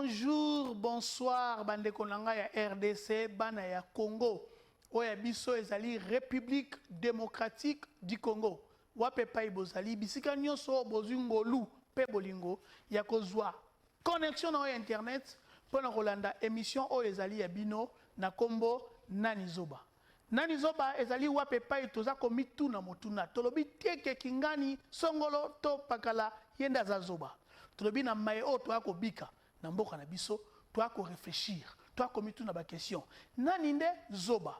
Bonjour, bonsoir, bande konanga ya RDC, bana ya Congo. Oya biso ezali République démocratique du Congo. Wape pai bozali bisika nyonso bozungolu pe bolingo ya kozwa connexion na internet pona kolanda émission o ezali ya bino na kombo Nani Zoba. Nani Zoba ezali wape pai toza komitu na motuna. Tolobi teke kingani songolo to pakala yenda za zoba. Tolobi na mae o to ako bika na mboka na biso to ako réfléchir to ako mitu na ba question. Nani nde zoba.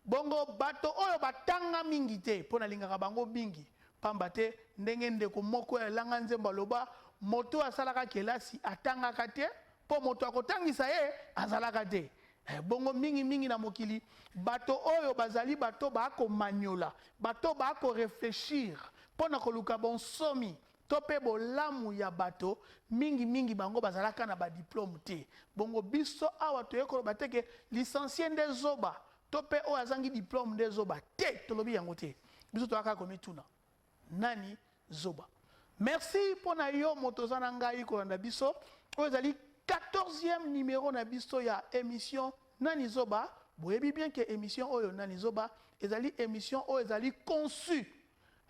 Bongo bato oyo batanga mingi te pona lingaka bango mingi. Pamba te ndenge ndeko moko ya langa nzemba loba moto asalaka kelasi atangaka te po moto akotangisa ye azalaka te. Bongo mingi na mokili bato oyo bazali bato bako manyola bato bako réfléchir pona koluka bonsomi tope bolamu ya bato mingi bango bazalaka na ba diplôme te. Bongo biso awa toyekolo bateke licencié nde zoba tope o azangi diplôme nde zoba te tolobi yango te. Biso toaka komituna Nani Zoba. Merci pona yo motoza na ngai kolanda biso o ezali 14e numéro na biso ya émission Nani Zoba. Boyebi bien que émission oyo Nani Zoba ezali émission oyo ezali conçue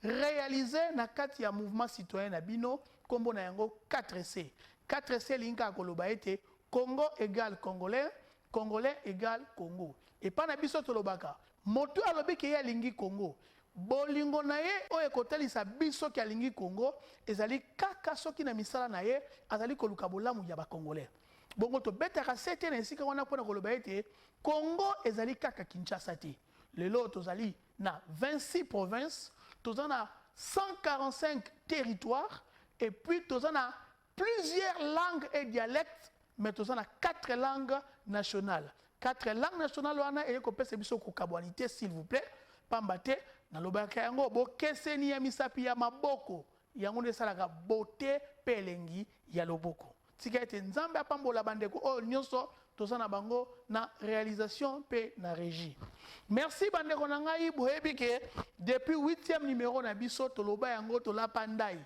réalisé na kati ya mouvement citoyen na bino kombo na yango 4C. 4C linka koloba ete Congo égale Congolais, Congolais égale Congo. Et pas na biso tolobaka moto alobi ke ya lingi Congo. Bolingo na ye oyo kotalisa biso ki alingi Congo ezali kaka soki na misala na ye azali koluka bolamu ya ba Congolais. Bongo to betaka sete na esika wana pona koloba ete Congo ezali kaka Kinshasa te. Lelo tozali na 26 provinces, tozana 145 territoires et puis tozana plusieurs langues et dialectes, mais tozana 4 langues nationales. 4 langues nationales wana et ko pese biso ko kabwanité s'il vous plaît. Pambate na lobaka yango bo keseni ya misapi ya maboko yango nde salaka bote pelengi ya loboko. Tika ete nzambe apambola bandeko o nyonso tozana bango na réalisation pe na régie. Merci bandeko na ngai boyebi ke depuis 8e numéro na biso toloba yango tola pandai.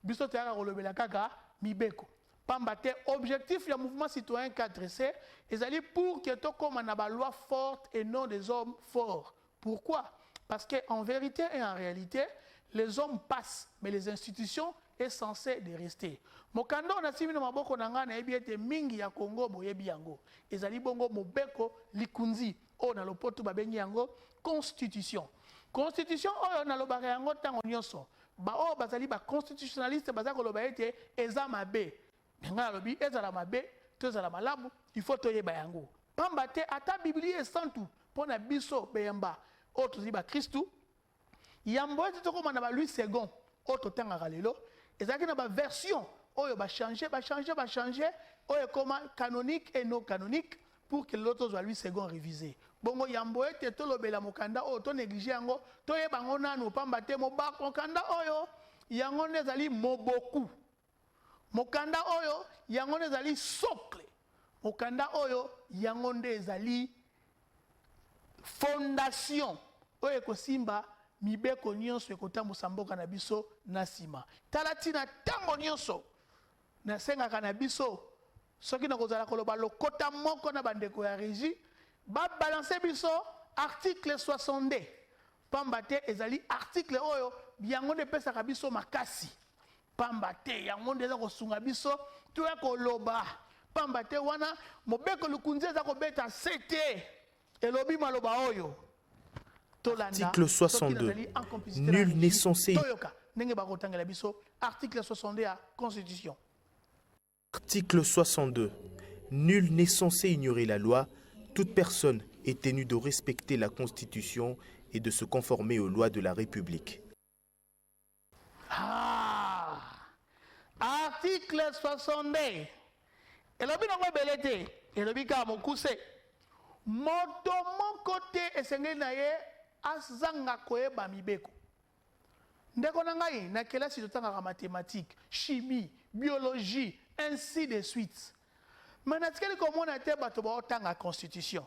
Biso teyaka kolobela kaka mibeko. Pambate objectif ya mouvement citoyen 4C ezali pour que tokoma na ba loi forte et non des hommes forts. Pourquoi? Parce qu'en vérité et en réalité, les hommes passent, mais les institutions sont censées de rester. Mokando on a simi na maboko na nga na ebiete mingi ya Congo boyebi yango. Ezali bongo mobeko likunzi o na lopoto babengi yango constitution. Constitution oyo na lobaka yango tango nyonso. Ba o bazali ba constitutionnaliste bazako loba ete eza mabe. Nga lobi ezala mabe, to ezala malamu, il faut toyeba yango. Pamba te ata Biblia esantu pona biso beyamba. Autre ziba Christou yambo eti tokoma na ba Louis II autre tangaka lelo ezaki na ba version oyo ba changer oyo koma canonique et non canonique pour que l'autre soit Louis II révisé. Bongo yambo eti tolobela mokanda oyo to négliger yango toyeba ngo nanu pamba te mobako mokanda oyo yango nezali moboku mokanda oyo yango nezali socle mokanda oyo yango nezali fondation oyo kosimba mibeko nyonso ekotambusa mboka na biso na sima talatina tango nyonso na sengaka na biso soki na kozala koloba lokota moko na bandeko ya régie ba balancer biso article 62 pamba te ezali article oyo yango nde pesaka biso makasi pamba te yango nde eza kosunga biso toya koloba pamba te wana mobeko lukunzi eza kobeta sete elobi maloba oyo. Article 62. Nul n'est censé. Article 62 à Constitution. Article 62. Nul n'est censé ignorer la loi. Toute personne est tenue de respecter la Constitution et de se conformer aux lois de la République. Ah! Article 62. Elobi nango belete. Elobi ka mokuse. Moto moko te esengeli na ye azanga koyeba mibeko. Ndeko na ngai na kelasi totangaka mathématiques, chimie, biologie, ainsi de suite. Mana tikeli komona te bato baotanga constitution.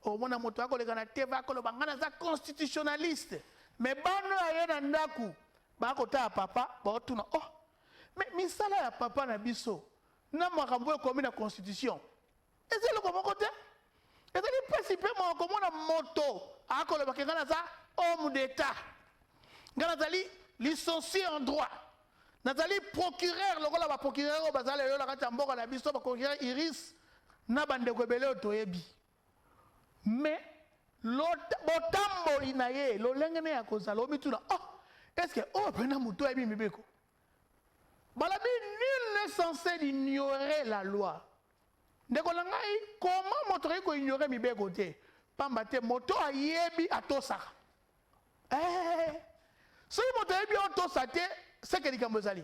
Omona moto akoleka na te bakoloba ngana za constitutionnaliste. Mais bano aye na ndaku bakota papa baotuna oh mais misala ya papa na biso na makambo comme la constitution. Et c'est le comment côté. Et c'est le principe comme on a moto à colo bakengana ça homme d'état. Ngana licencié en droit. Nathalie procureur le rôle va procureur au bazale le la katamboka na biso ba procureur Iris na bande ko belé toyebi. Mais l'otamboli na ye lo lengene ya kozala omituna oh est-ce que oh pena muto yebi mibeko. Balabi nul n'est censé ignorer la loi. Ndeko langai comment motori ko ignorer mibeko te. Pamba te moto ayebi atosaka. Si moto ayebi atosate c'est que likambo ezali.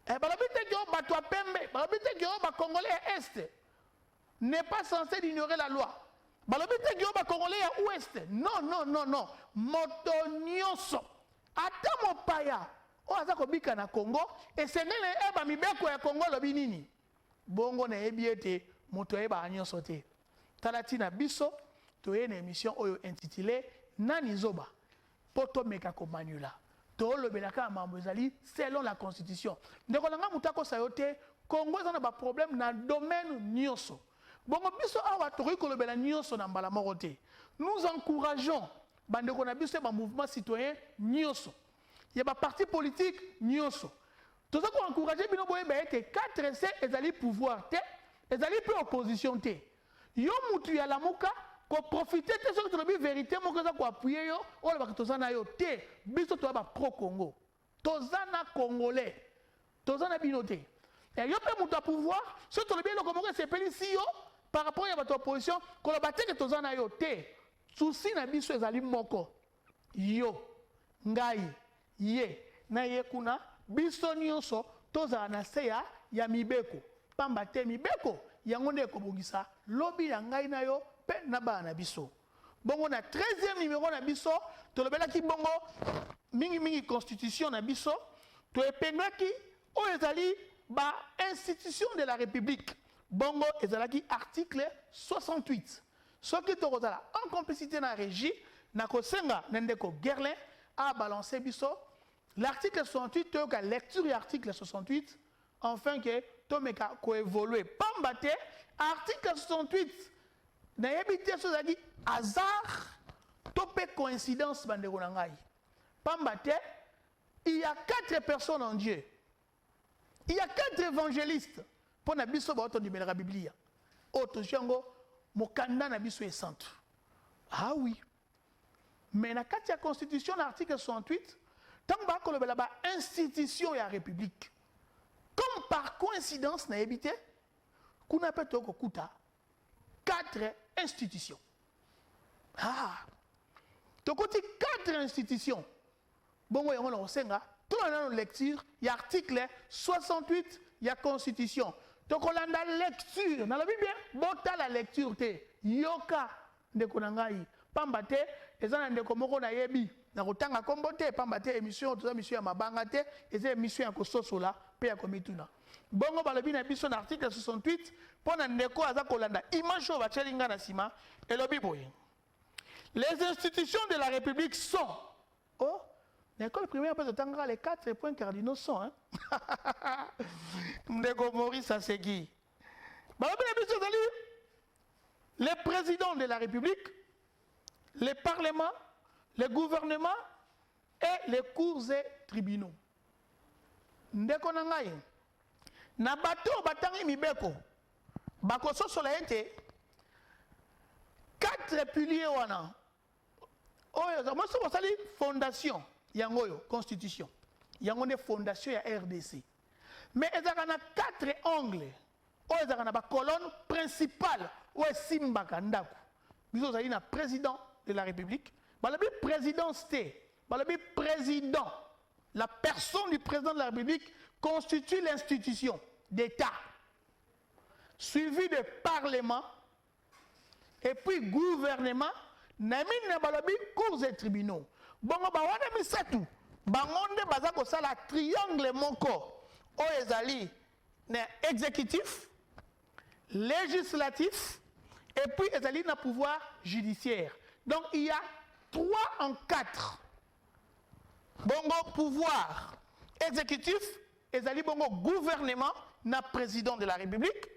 Balabi te ko batwa pembe, balabi te ko ba congolais est n'est pas censé ignorer la loi. Balabi te ko ba congolais ya ouest. Non non non non. Moto nyonso ata mopaya o aza kobika na Congo et sengele eba mibeko ya Congo lobi nini. Bongo na yebi ete moto eba nyonso te. Talatina biso toye na émission oyo intitulée Nani Zoba poto meka ko manula. To le belaka mambo ezali selon la constitution. Ndeko langa mutako sayote Congo ezana ba problème na domaine nyonso. Bongo biso awa tori ko le bela nyonso na mbala moko te. Nous encourageons bandeko na biso ba mouvement citoyen nyonso. Il y a ba parti politique nyonso. Tout ça qu'on encourager bino boye ba ete 4C ezali pouvoir te, ezali pe opposition te. Yo mutu ya lamuka ko profiter de ce que tu vérité mo ko appuyer yo o le ba tozana yo te biso to ba pro Congo tozana congolais tozana binoté et yo pe mutu pouvoir ce to le bien ko mo ko sepeli si yo par rapport à votre opposition ko le ba te que tozana yo te souci na biso ezali moko yo ngai ye na ye kuna biso nyonso tozana na se ya mibeko pamba te mibeko yango nde ko bongisa lobi ya ngai na yo pe na bana biso. Bongo na 13e numéro na biso, to lobela ki bongo mingi constitution na biso, to epengwa ki o ezali ba institution de la République. Bongo ezalaki article 68. Soki to kozala en complicité na régie na kosenga nendeko Gerlin a balancé biso l'article 68 to ka lecture article 68 enfin que to meka ko évoluer pambate article 68 na yebite so zaki hasard topé coïncidence bandeko na ngai pambate il y a 4 personnes en Dieu, il y a 4 évangélistes pour na biso ba to ndimela Biblia auto jango mokanda na biso est centre. Ah oui, mais na kati ya constitution l'article 68 tant ba ko lobela ba institution ya république comme par coïncidence na yebite kuna pe to ko kuta 4 institutions. Ah, tokoti 4 institutions. Bon, on a osenga, tout la lecture, il y a article 68, il y a constitution. Donc on a la lecture, dans la Bible, bota la lecture te, yoka de konangai, pambate, et ça de komoko na yebi, na kotanga kombote, pambate émission, tout ça émission ya mabangate, et c'est émission ya kososola, pe ya komituna. Bongo balobi na biso na article 68 pona ndeko aza kolanda image oyo bachelinga na sima elobi boye les institutions de la République sont oh l'école primaire peut tanga les 4 points cardinaux sont hein ndeko Maurice Asegi balobi na biso ezali les présidents de la République, les parlements, les gouvernements et les cours et tribunaux. Ndeko na ngai na bato batangi mibeko bakoso sola ete 4 piliers wana oyo moi so sali fondation yango yo constitution yango ne fondation ya RDC mais ezaka na 4 angles oyo ezaka na ba colonne principale oyo simbaka ndako biso zali na président de la République balobi présidence te balobi président. La personne du président de la République constitue l'institution d'État, suivi de parlement, et puis gouvernement, namine na balobi cours et tribunaux. Bongo ba wana misatu, bangonde bazako sala triangle moko, o ezali na exécutif, législatif, et puis ezali na pouvoir judiciaire. Donc il y a 3 en 4. Bongo pouvoir exécutif, ezali bongo gouvernement, na président de la République.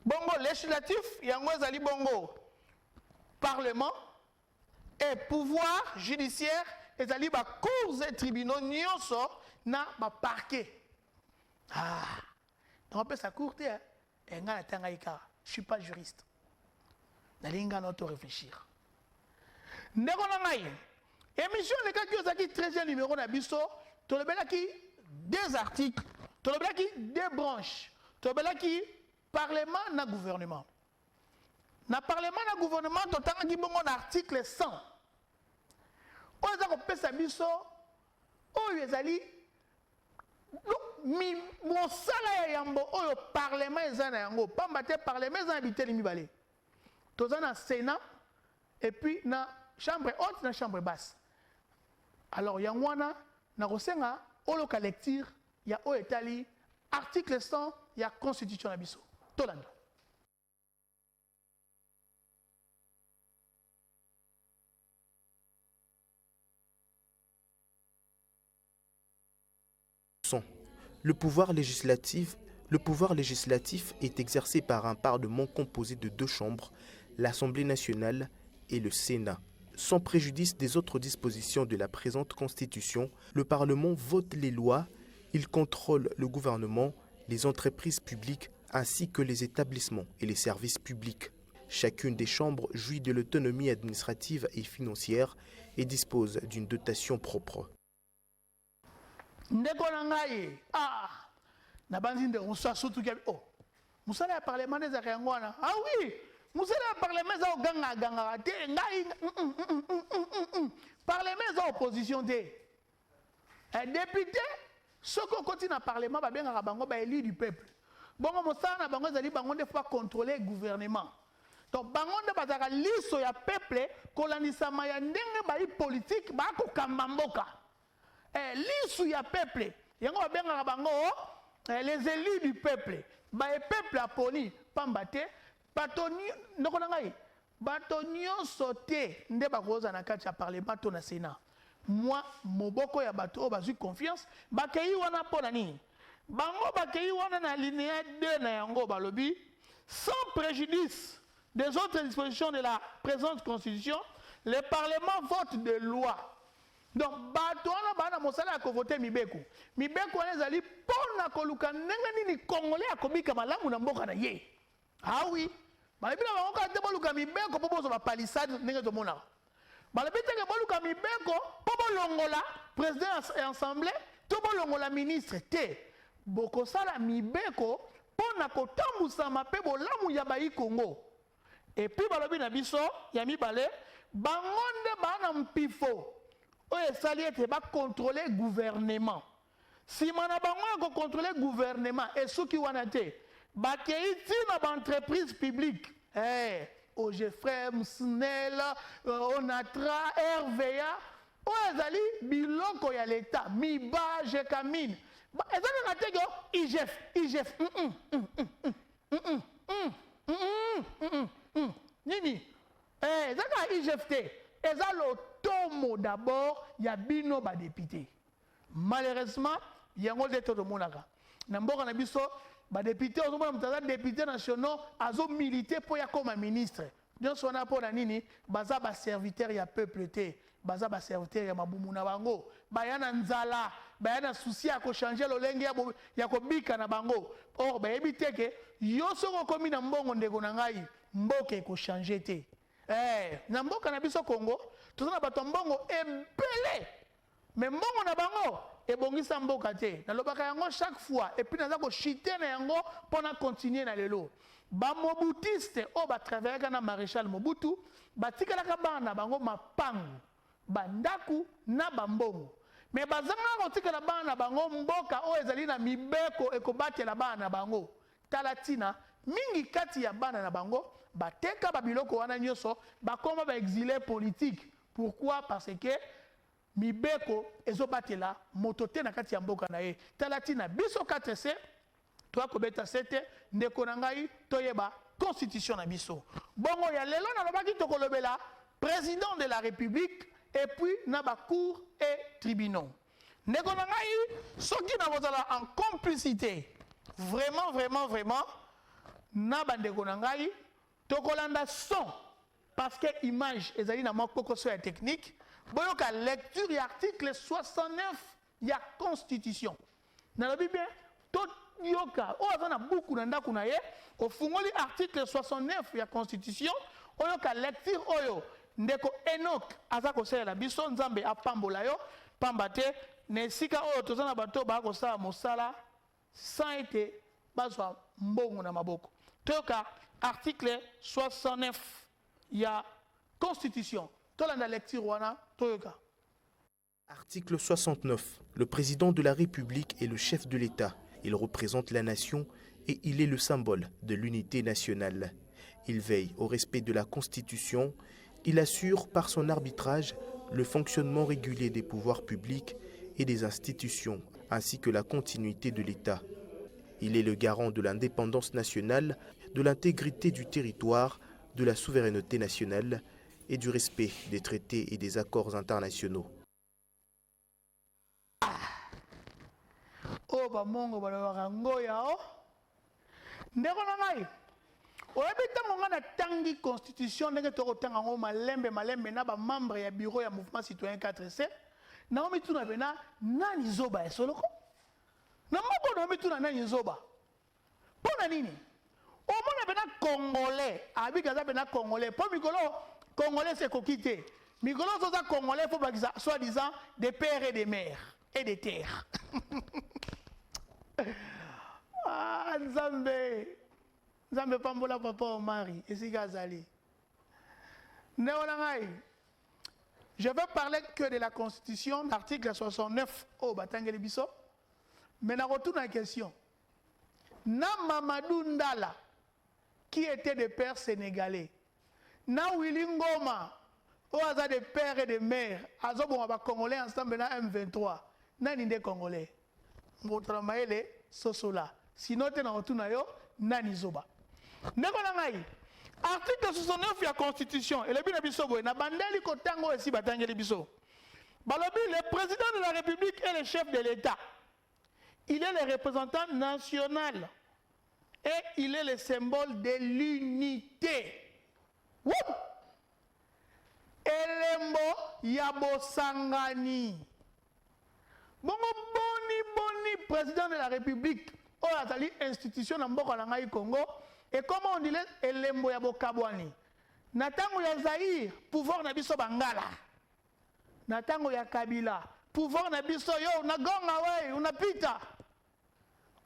Bongo législatif, yango ezali bongo parlement et pouvoir judiciaire ezali ba cours et tribunaux nyonso na ba parquet. Ah, on peut sa courte hein. Et nga tanga ika, je suis pas juriste. Nalinga n'auto réfléchir. Ndeko na ngai. Émission le cas qui ozaki 13e numéro na biso, to lebelaki 2 articles, to lebelaki 2 branches, to lebelaki Parlement na gouvernement. Na Parlement na gouvernement, to tangaki bongo na article 100. Oza ko pesa biso oyo ezali mi mosala ya yambo oyo Parlement eza na yango. Pamba te Parlement eza habité mibale. Toza na Sénat et puis na chambre haute na chambre basse. Alors yango wana na kosenga oloka lecture ya oyo etali article 100 ya constitution na biso. Tolanda. Le pouvoir législatif est exercé par un Parlement composé de 2 chambres, l'Assemblée nationale et le Sénat. Sans préjudice des autres dispositions de la présente Constitution, le Parlement vote les lois, il contrôle le gouvernement, les entreprises publiques ainsi que les établissements et les services publics. Chacune des chambres jouit de l'autonomie administrative et financière et dispose d'une dotation propre. Ndeko na ngai na banzi nde musa sutu ke musala ya parlement des akangwana oui musala ya parlement za oganga ganga te ngai parlement za opposition te député soko koti na parlement ba benga bango ba élu du peuple bongo musala na bango zali bango de fois contrôler gouvernement donc bango de bazaka liso ya peuple kolandisa maya ndenge ba politique ba ko kamamboka lisu ya peuple yango babenga bango les élus du peuple ba peuple aponi pamba te batoni ndoko na ngai batonio sauté nde bakoza na kati ya parlement to na Sénat moi moboko ya bato bazui confiance bakei wana pona nini bango bakei wana na linéa 2 na yango balobi sans préjudice des autres dispositions de la présente constitution le parlement vote des lois. Donc, bato wana bana mosala ya kovote mibeko. Mibeko wana ezali pona koluka ndenge nini Congolais akobika malamu na mboka na ye. Ah oui. Balabila bango ka te boluka mibeko po bozo ba palissade ndenge to mona. Balabita ke boluka mibeko po bolongola président et assemblée to bolongola ministre te. Boko sala mibeko pona kotambusa mape bolamu ya bayi Congo. Et puis balobi na biso ya mibale bangonde bana mpifo. Oye sali ete ba contrôler gouvernement. Si mana bango ko contrôler gouvernement et ceux qui wana te ba keiti na ba entreprise publique. OGFREM, SNEL, ONATRA, RVA, oye sali biloko ya l'état, MIBA, JECAMINE. Ba ezali na tego IGF. Nini? Ezaka IGFT. Ezalo tomo d'abord ya bino ba député. Malheureusement, yango zeto to monaka. Na mboka na biso ba député ozomona mutaza député nationaux azo militer pour ya comme ministre. Nyonso wana pona nini baza ba serviteur ya peuple te. Baza ba serviteur ya mabumu na bango. Bayana nzala, bayana souci ya ko changer lolenge ya ko bika na bango. Or ba ebite ke yo soko komi na mbongo ndeko na ngai, mboke ko changer te. Na mboka na biso Congo, tozana bato mbongo ebele. Mais mbongo na bango ebongisa mboka te. Na lobaka yango chaque fois et puis naza ko chiter na yango pona continuer na lelo. Ba mobutiste o ba travailler na maréchal Mobutu, batikalaka bana bango mapangu, bandaku na bambongo. Mais bazanga kotikala bana bango mboka o ezali na mibeko ekobatela bana bango. Talatina mingi kati ya bana na bango bateka babiloko wana nyoso bakoma ba exilé politique. Pourquoi? Parce que mibeko ezobatela motote na kati ya mboka na ye. Talatina biso 4C toi kobeta sete ndeko na ngai toyeba constitution na biso. Bongo ya lelo na lobaki tokolobela président de la République et puis na ba cour et tribunaux. Ndeko na ngai soki na bozala en complicité vraiment vraiment vraiment na bandeko na ngai tokolanda son parce que image ezali na moko so ya technique boyoka lecture ya article 69 ya constitution na bien to yoka o azana buku na ndako na ye ofungoli article 69 ya constitution oyoka lecture oyo ndeko Enoch aza kosalela biso nzambe apambola yo pamba te na esika oyo tozana bato ba kosala mosala sans ete bazwa mbongo na maboko toyoka article 69 ya constitution tolanda lecture wana toyoka. Article 69. Le président de la République est le chef de l'État. Il représente la nation et il est le symbole de l'unité nationale. Il veille au respect de la Constitution. Il assure par son arbitrage le fonctionnement régulier des pouvoirs publics et des institutions, ainsi que la continuité de l'État. Il est le garant de l'indépendance nationale, de l'intégrité du territoire, de la souveraineté nationale et du respect des traités et des accords internationaux. Oh bamongo balobaka ngoya o ndeko na ngai oyebi ntango ngai natangi constitution ndenge tokotanga yango malembe na bamembre ya bureau ya mouvement citoyen 4C nango mituna pena nani zoba ya soloko na moko na mituna nani zoba mpo na nini omona pena congolais abika aza pena congolais mpo mikolo congolais sekoki te mikolo ozoza congolais fo bakisa soi-disant des pères et des mères et des terres. Ah, Nzambe pambola papa Omari, esika azali. Je vais parler que de la Constitution, l'article 69 au Batangeli Biso. Mais na retourne à la question. Na Mamadou Ndala, qui était des pères sénégalais, na Willy Ngoma, au hasard des pères et des mères, azo bon ba congolais ensemble na M23. Nani des congolais. Mbotala maele sosola. Sinon te na retourne yo nani zoba. Ndeko na ngai. Article 69 de la Constitution, et le bien biso boy na bandeli ko tango esi batangeli biso. Balobi, le président de la République est le chef de l'État. Il est le représentant national et il est le symbole de l'unité. Elembo yabo sangani. Bongo boni président de la République. Oh azali institution na mboka na ngai Congo. Et comment on dit elembo yabo kabwani. Natango ya Zaïre, pouvoir na biso bangala. Natango ya Kabila, pouvoir na biso yo na gonga we, unapita.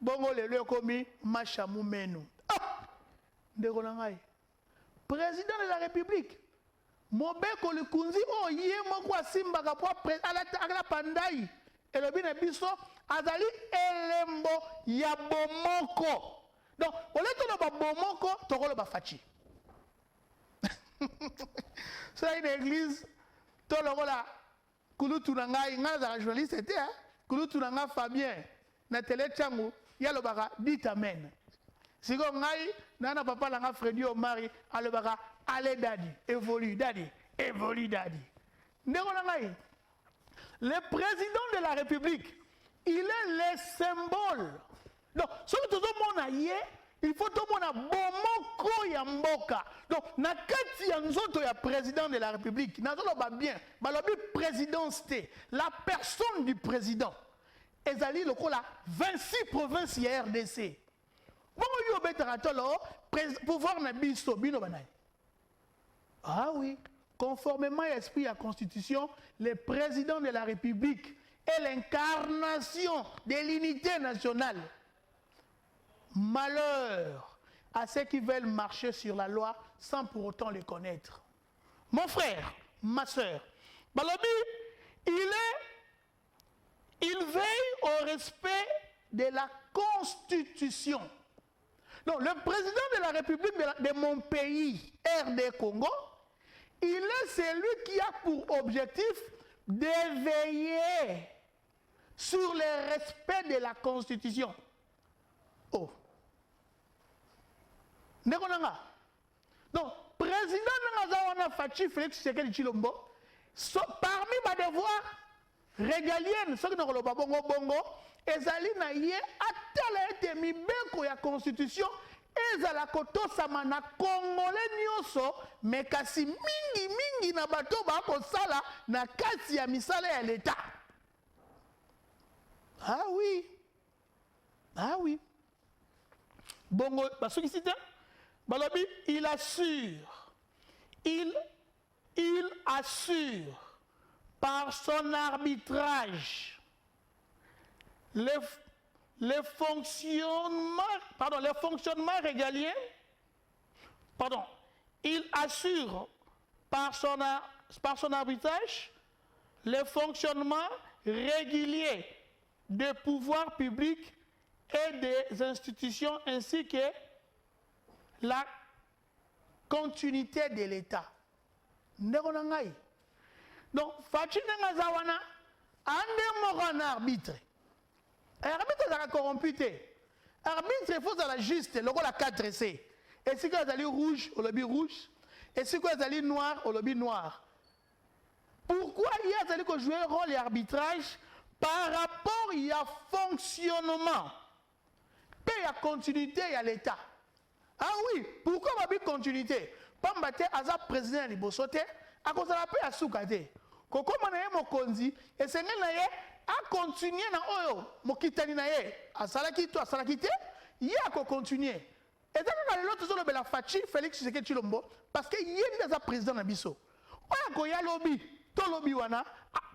Bongo lelo komi mashamu menu. Ndeko na ngai. Président de la République. Mobeko Lukunzi o yé moko asimbaka po ala pandai. Elobi na biso azali elembo ya bomoko. Donc, au lieu de le bomoko, tu as le fachi. C'est une église, tu as le Kouloutounanga, il y a un journaliste, c'était Kouloutounanga Fabien, na télé Tchangou, il y a le bara, dit amen. Si vous avez un papa, il y a Freddy Omari, le bara, allez daddy, évolue daddy. Le président de la République, il est le symbole. Donc, ce que tout le monde a dit, il faut tout le monde a bomoko ya mboka. Donc, na kati ya nzoto ya président de la République, na zolo ba bien, ba lobi présidence té, la personne du président. Ezali lokola 26 provinces ya RDC. Bon yo betara tolo pouvoir na biso bino banai. Ah oui, conformément à l'esprit de la Constitution, le président de la République est l'incarnation de l'unité nationale. Malheur à ceux qui veulent marcher sur la loi sans pour autant les connaître. Mon frère, ma soeur, Balobi, il veille au respect de la Constitution. Donc, le président de la République de mon pays, RD Congo, il est celui qui a pour objectif de veiller sur le respect de la Constitution. Oh. Donc, président de Nazawana Fachi Félix Tshisekedi Tshilombo, parmi mes devoirs, régalienne soki na koloba bongo bongo ezali na ye atala ete mibeko ya constitution ezala kotosama na congolais nyonso me kasi mingi na bato bakosala na kati ya misala ya l'État. Ah oui bongo basukisi te balobi il assure par son arbitrage le fonctionnement régalien, il assure par son arbitrage le fonctionnement régulier des pouvoirs publics et des institutions ainsi que la continuité de l'État. Donc, Fachine Ngazawana, un arbitre. Arbitre est corrompu. Arbitre, il faut la juste, le rôle à 4C. Et si vous allez rouge, au lobby rouge. Et si vous allez noir, au lobby noir. Pourquoi il y a que jouer un rôle d'arbitrage par rapport à fonctionnement? Puis il y a continuité, il y a l'État. Ah oui, pourquoi il y a continuité? Pambate, Aza président de Bosote, à cause de la paix à Soukade. Koko manaye mokonzi, et c'est a continuer na oyo mokitani na ye asalaki to asalaki te ye a continuer et ça que l'autre zo la fachi Félix Tshisekedi Tshilombo parce que ye ndi président na biso oya ko ya lobby to lobby wana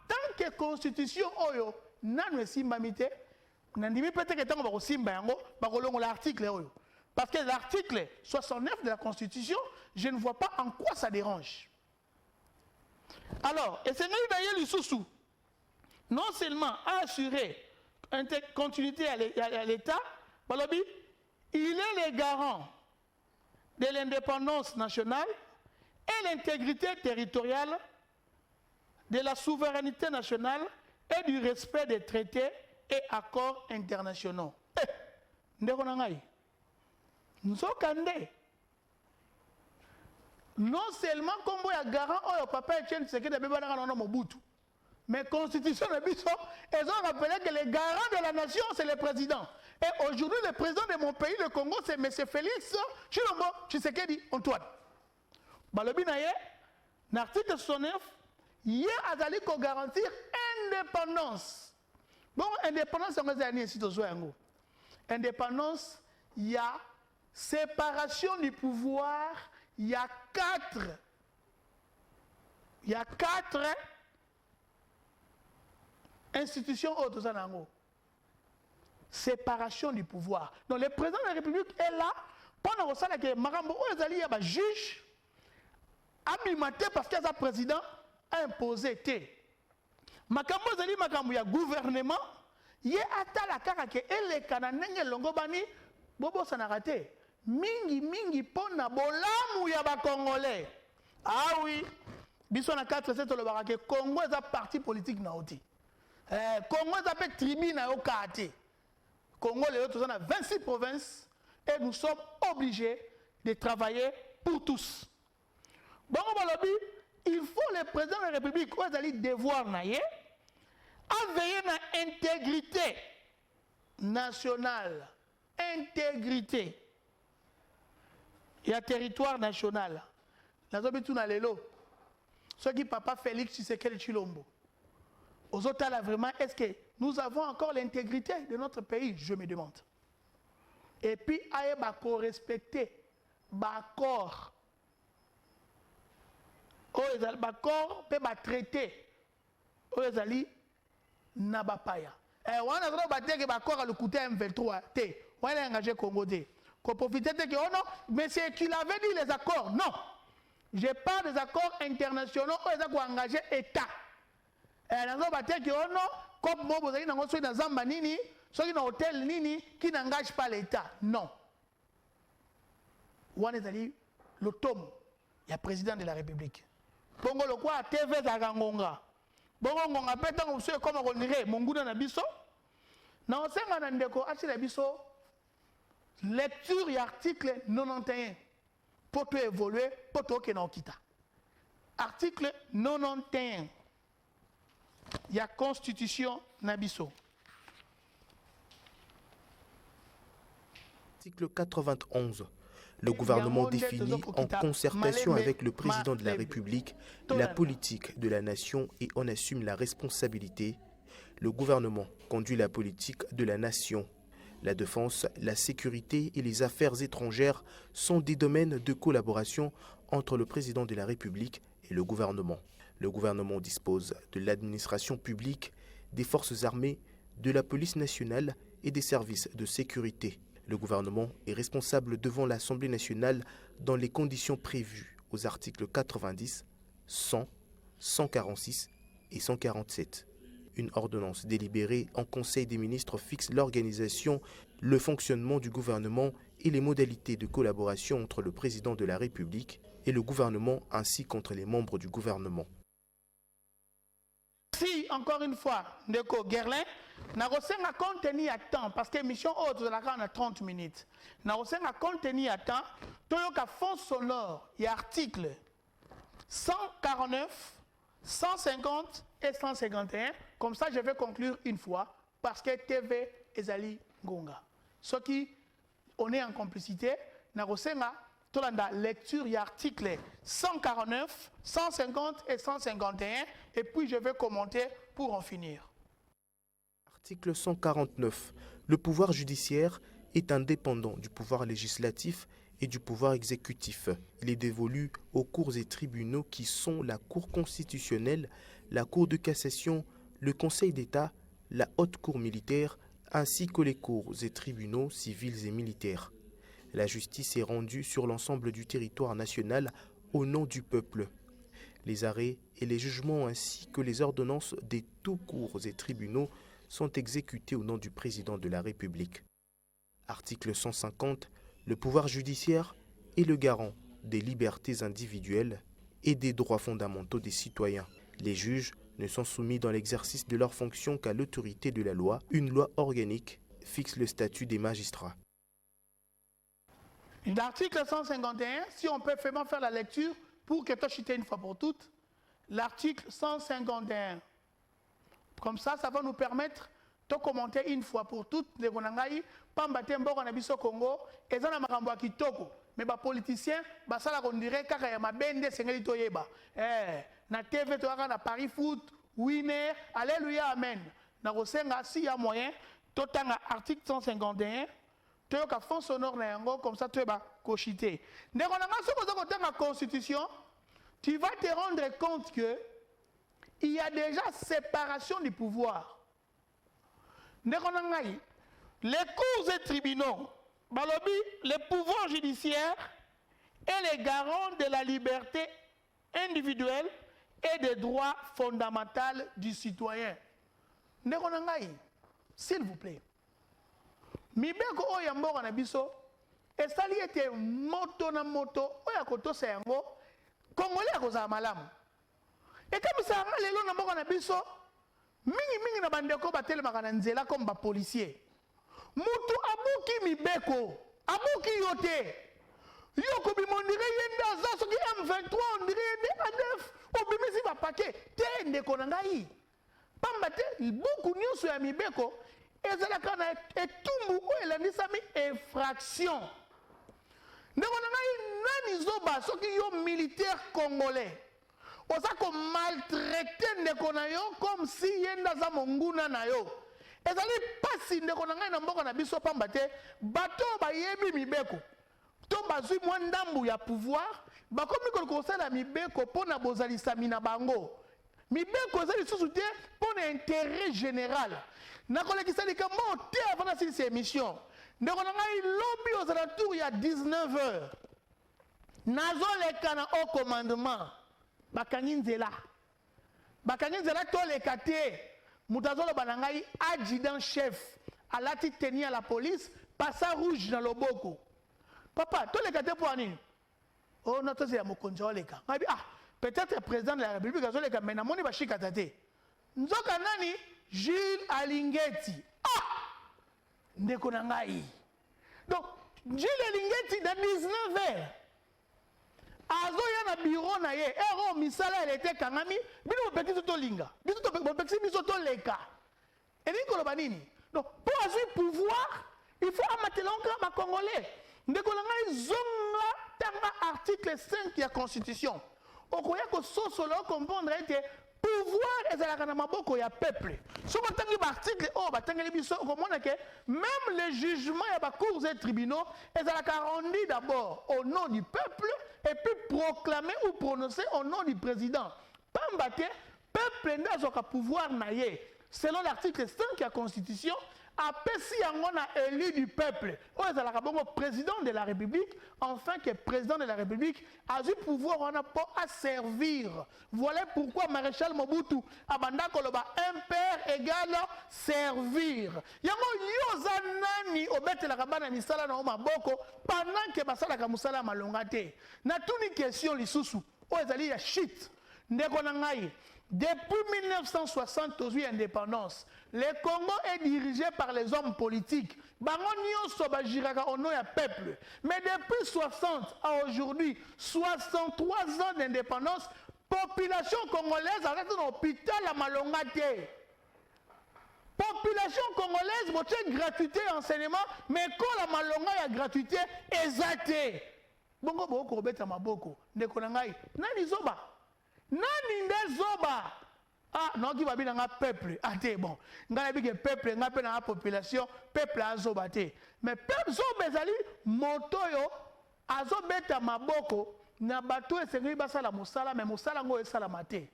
tant que constitution oyo nanu esimbami te nandimi peut-être tango ba ko simba yango ba ko longola l'article oyo parce que l'article 69 de la constitution je ne vois pas en quoi ça dérange. Alors et c'est d'ailleurs lisusu non seulement assurer une continuité à l'État, il est le garant de l'indépendance nationale et l'intégrité territoriale, de la souveraineté nationale et du respect des traités et accords internationaux. Non seulement comme il y a garant, oh, papa Etienne Tshisekedi a besoin de Mobutu. Mais la constitution de Bissau, ils ont rappelé que le garant de la nation, c'est le président. Et aujourd'hui, le président de mon pays, le Congo, c'est M. Félix Tshilombo Tshisekedi Antoine. Balobi na ye, l'article 69, il y a garantir indépendance. Bon, indépendance, c'est un ici de indépendance, il y a séparation du pouvoir, il y a quatre institution autres en séparation du pouvoir. Donc le président de la République est là pendant que Marambo Ozali a juge abimaté parce que sa président a imposé té. Makambo Ozali makambo ya gouvernement yé atala kaka ke ele kana nenge longo bani bobo sanarate mingi pona bolamu ya ba congolais. Ah oui, biso na 4-7 le barake Congo est un parti politique na oti. Congo s'appelle tribune au Kati. Congo, les autres, on a 26 provinces et nous sommes obligés de travailler pour tous. Bon, il faut le président de la République, où il devoir à veiller à l'intégrité nationale. Intégrité. Il y a territoire national. Nous avons ce qui papa Félix Tshisekedi Tshilombo. Aux autres, là, vraiment, est-ce que nous avons encore l'intégrité de notre pays? Je me demande. Et puis, il faut respecter l'accord. L'accord peut traiter. Ozali Nabapaya. Et on a dit que l'accord a le coûté M23. On a engagé Congo. Qu'on profite de que, oh non, mais c'est qu'il avait dit les accords. Non. Je parle des accords internationaux où ils ont engagé l'État. Et nous avons dit que non, comme moi, vous avez dit que dans Zamba Nini, soit dans hôtel Nini, qui n'engage pas l'État. Non. On est allé le tome, il y a président de la République. Bongo le quoi, TV Zagangonga. Bongo Ngonga, pétant aussi comme on dirait, mon goût dans la biso. Non, c'est un ndeko, acheter la biso. Lecture et article 91. Pour tout évoluer, pour tout que nous quitte. Article 91. ya constitution na biso. Article 91. Le gouvernement définit en concertation avec le président de la République la politique de la nation et en assume la responsabilité. Le gouvernement conduit la politique de la nation. La défense, la sécurité et les affaires étrangères sont des domaines de collaboration entre le président de la République et le gouvernement. Le gouvernement dispose de l'administration publique, des forces armées, de la police nationale et des services de sécurité. Le gouvernement est responsable devant l'Assemblée nationale dans les conditions prévues aux articles 90, 100, 146 et 147. Une ordonnance délibérée en Conseil des ministres fixe l'organisation, le fonctionnement du gouvernement et les modalités de collaboration entre le président de la République et le gouvernement ainsi qu'entre les membres du gouvernement. Si, encore une fois, Ndeko Gerlin, na kosenga contenu à temps, parce que mission haute de la grande à 30 minutes. Na kosenga contenu à temps, toyoka fond sonore, il y a article 149, 150 et 151. Comme ça, je vais conclure une fois, parce que TV ezali Ngonga. Ce qui, on est en complicité, na kosenga, tolanda lecture, il y a article 149, 150 et 151, et puis je vais commenter pour en finir. Article 149. Le pouvoir judiciaire est indépendant du pouvoir législatif et du pouvoir exécutif. Il est dévolu aux cours et tribunaux qui sont la Cour constitutionnelle, la Cour de cassation, le Conseil d'État, la Haute Cour militaire, ainsi que les cours et tribunaux civils et militaires. La justice est rendue sur l'ensemble du territoire national au nom du peuple. Les arrêts et les jugements ainsi que les ordonnances des tous cours et tribunaux sont exécutés au nom du président de la République. Article 150. Le pouvoir judiciaire est le garant des libertés individuelles et des droits fondamentaux des citoyens. Les juges ne sont soumis dans l'exercice de leurs fonctions qu'à l'autorité de la loi. Une loi organique fixe le statut des magistrats. L'article 151, si on peut vraiment faire la lecture pour que tu chité une fois pour toutes, l'article 151. Comme ça, ça va nous permettre de commenter une fois pour toutes les Gonangaï, Pambate Mboko na biso Congo, et ça na makambo kitoko. Mais les politiciens, ça on dirait qu'il y a ma bende sengeli toyeba. Na TV toaka na Paris Foot, winner, alléluia, amen. Na kosenga si y a moyen, totanga article 151. Tu as fond sonore comme ça tu vas cochiter. Dès qu'on a la constitution, tu vas te rendre compte que il y a déjà séparation du pouvoir. Dès qu'on a les cours et tribunaux, les pouvoirs judiciaires et les garants de la liberté individuelle et des droits fondamentaux du citoyen. Dès qu'on a s'il vous plaît. Mibeko oya mboka na biso esali ete moto na moto oya kotosa yango Congolais akozala malamu. Ekamisa lelo na mboka na biso mingi na bandeko batelemaka na nzela comme ba policier. Mutu abuki mibeko, abuki yote. Yoko bimondire yenda za soki M23 on dirait yende ADF obimisi ba paquet te ndeko na ngai. Pambate buku nyuso ya mibeko ezalaka na etumbu oyo elandisami infraction. Ndeko na ngai nani zoba soki yo militaire congolais oza ko maltraiter ndeko na yo comme si yenda za monguna na yo. Ezali pasi ndeko na ngai na mboka na biso pamba te bato bayebi mibeko to bazwi mwa ndambu ya pouvoir bakomi kosala mibeko mpona bozalisami na bango. Mibeko ezali lisusu te mpona intérêt général. Nakolekisa likambo te avant na sisi émission. Ndeko na ngai lobi aux alentours ya 19h. Nazoleka na au commandement. Bakangi nzela. Bakangi nzela toleka te. Mutazolo banangai adjudant chef alati tenir à la police passa rouge dans loboko. Papa, toleka te pour nini? Oh notre c'est ya mokonzi oleka. Ah, peut-être le président de la République azoleka mais na moni ba shika tate. Nzoka nani? Jules Alingeti. Ah! Ndeko na ngai. Donc, Jules Alingeti dans 19h. azo ya na bureau na ye ero misala elle était kangami bino bopekisi to linga biso to bopekisi biso to leka elingi koloba nini donc pour azwi pouvoir il faut amatelonga ba congolais ndeko na ngai zonga tanga article 5 ya constitution okoya ko sosolo comprendre ete pouvoir ezalaka na maboko ya peuple soko tangi ba article o batangeli biso okomona ke même les jugements ya ba cours et tribunaux ezalaka rendus d'abord au nom du peuple et puis proclamé ou prononcé au nom du président pamba te peuple nde azoka pouvoir na ye selon l'article 5 de la constitution apesi yango na élu du peuple oyo ezalaka bongo président de la république enfin que président de la république a eu pouvoir wana po à servir. Voilà pourquoi maréchal Mobutu abanda koloba impère égale servir. Yango yoza nani obetelaka bana misala na maboko pendant que basalaka musala malonga te na tuni question lisusu oyo ezali ya shit ndeko na ngai. Depuis 1960, aux indépendance, le Congo est dirigé par les hommes politiques. Au nom du peuple. Mais depuis 60 à aujourd'hui, 63 ans d'indépendance, population congolaise a été dans l'hôpital à Malongate. Population congolaise, votre gratuité enseignement, mais quand la Malonga y a gratuité, exacté. Bongo boko beta maboko, ndekonangai, nani zoba. Nani ndezoba ah non qui va bien dans peuple ah t'es bon ngana bi que peuple ngape na population peuple azoba te mais peuple zo bezali moto yo azobeta maboko na bato esengi basala musala mais musala ngo esala mate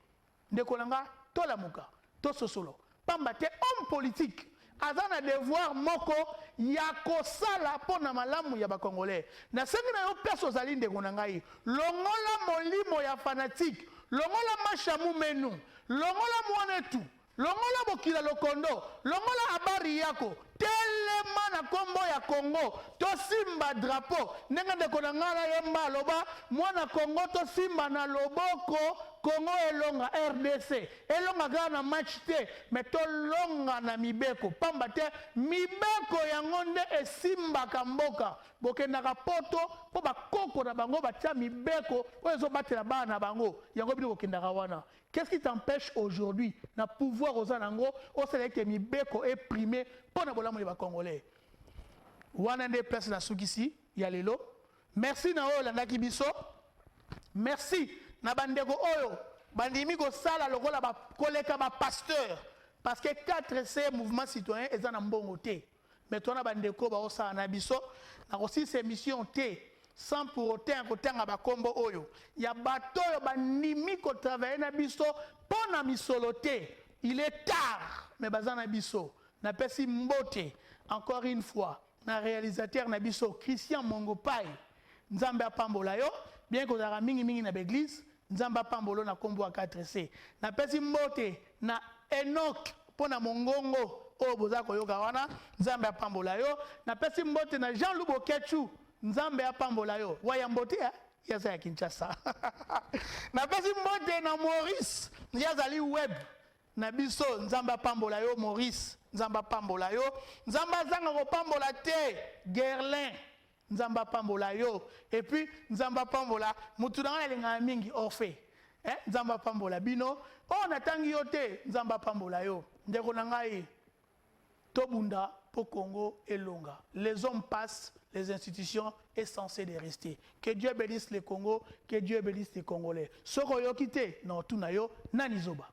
ndeko nanga tola muka to sosolo pamba te homme politique azana devoir moko ya kosala pona malamu ya ba congolais na sengi na yo peso zali ndeko nangai longola molimo ya fanatique longola mashamu menu longola mwanetu longola bokila lokondo longola habari yako telema na kombo ya Congo to simba drapeau ndenge ndeko na ngana yemba loba mwana Congo to simba na loboko Congo elonga RDC elonga gana match te mais to longa na mibeko pamba te mibeko yango nde esimba kamboka bokendaka poto po bakoko na bango batia mibeko oyo ezobatela bana na bango yango bino bokendaka wana. Qu'est-ce qui t'empêche aujourd'hui na pouvoir aux anango au sele que mibeko est primé pour na bolamu les Congolais. Wana nde place na sukisi ya lelo. Merci na oyo landaki biso. Merci na bandeko oyo bandimi ko sala lokola ba koleka ba pasteur parce que 4C mouvement citoyen eza na mbongo te. Mais toi na bandeko ba osala na biso na aussi ces missions te. Sans pour autant kotanga ba kombo oyo ya bato yo bandimi ko travailler na biso pona misolote il est tard mais bazana biso na pesi mbote encore une fois na réalisateur na biso Christian Mongopai nzambe apambola yo bien ko zara mingi na l'église nzambe apambolo na kombo 4C na pesi mbote na Enoch pona mongongo o bozako yoka wana nzambe apambola yo na pesi mbote na Jean Lubokechu nzambe apambola yo wayambote yaza ya Kinshasa na pesi mbote na Maurice yazali web na biso nzambe apambola yo Maurice nzambe apambola yo nzambe azanga kopambola te Gerlin nzambe apambola yo et puis nzambe apambola mutu na elenga mingi orphe nzambe apambola bino o natangi yo te nzambe apambola yo ndeko na ngai tobunda pour Congo et Longa. Les hommes passent, les institutions sont censées de rester. Que Dieu bénisse le Congo, que Dieu bénisse les Congolais. Soko yo kite, non tout na yo, nani zoba.